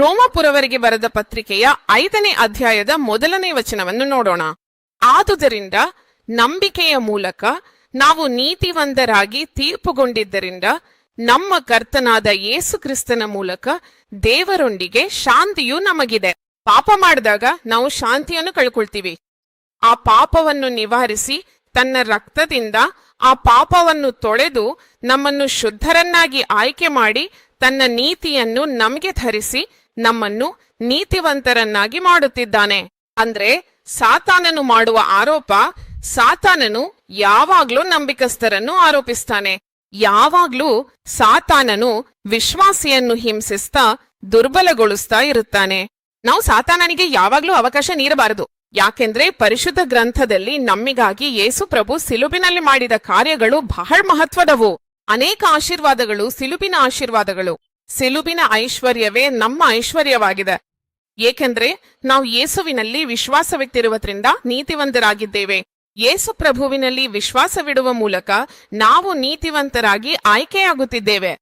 ರೋಮಪುರವರಿಗೆ ಬರೆದ ಪತ್ರಿಕೆಯ 5ನೇ ಅಧ್ಯಾಯದ 1ನೇ ವಚನವನ್ನು ನೋಡೋಣ. ಆದುದರಿಂದ ನಂಬಿಕೆಯ ಮೂಲಕ ನಾವು ನೀತಿವಂತರಾಗಿ ತೀರ್ಪುಗೊಂಡಿದ್ದರಿಂದ ನಮ್ಮ ಕರ್ತನಾದ ಯೇಸು ಕ್ರಿಸ್ತನ ಮೂಲಕ ದೇವರೊಂದಿಗೆ ಶಾಂತಿಯು ನಮಗಿದೆ. ಪಾಪ ಮಾಡಿದಾಗ ನಾವು ಶಾಂತಿಯನ್ನು ಕಳ್ಕೊಳ್ತೀವಿ. ಆ ಪಾಪವನ್ನು ನಿವಾರಿಸಿ ತನ್ನ ರಕ್ತದಿಂದ ಆ ಪಾಪವನ್ನು ತೊಳೆದು ನಮ್ಮನ್ನು ಶುದ್ಧರನ್ನಾಗಿ ಆಯ್ಕೆ ಮಾಡಿ ತನ್ನ ನೀತಿಯನ್ನು ನಮಗೆ ಧರಿಸಿ ನಮ್ಮನ್ನು ನೀತಿವಂತರನ್ನಾಗಿ ಮಾಡುತ್ತಿದ್ದಾನೆ. ಅಂದ್ರೆ ಸಾತಾನನು ಮಾಡುವ ಆರೋಪ, ಸಾತಾನನು ಯಾವಾಗ್ಲೂ ನಂಬಿಕಸ್ಥರನ್ನು ಆರೋಪಿಸ್ತಾನೆ. ಯಾವಾಗ್ಲೂ ಸಾತಾನನು ವಿಶ್ವಾಸಿಯನ್ನು ಹಿಂಸಿಸ್ತಾ ದುರ್ಬಲಗೊಳಿಸ್ತಾ ಇರುತ್ತಾನೆ. ನಾವು ಸಾತಾನನಿಗೆ ಯಾವಾಗ್ಲೂ ಅವಕಾಶ ನೀಡಬಾರದು. ಯಾಕೆಂದ್ರೆ ಪರಿಶುದ್ಧ ಗ್ರಂಥದಲ್ಲಿ ನಮ್ಮಿಗಾಗಿ ಯೇಸು ಪ್ರಭು ಸಿಲುಬಿನಲ್ಲಿ ಮಾಡಿದ ಕಾರ್ಯಗಳು ಬಹಳ ಮಹತ್ವದವು. ಅನೇಕ ಆಶೀರ್ವಾದಗಳು ಸಿಲುಬಿನ ಆಶೀರ್ವಾದಗಳು. ಸಿಲುಬಿನ ಐಶ್ವರ್ಯವೇ ನಮ್ಮ ಐಶ್ವರ್ಯವಾಗಿದೆ. ಏಕೆಂದ್ರೆ ನಾವು ಯೇಸುವಿನಲ್ಲಿ ವಿಶ್ವಾಸವಿಟ್ಟಿರುವುದರಿಂದ ನೀತಿವಂತರಾಗಿದ್ದೇವೆ. ಯೇಸು ಪ್ರಭುವಿನಲ್ಲಿ ವಿಶ್ವಾಸವಿಡುವ ಮೂಲಕ ನಾವು ನೀತಿವಂತರಾಗಿ ಆಯ್ಕೆಯಾಗುತ್ತಿದ್ದೇವೆ.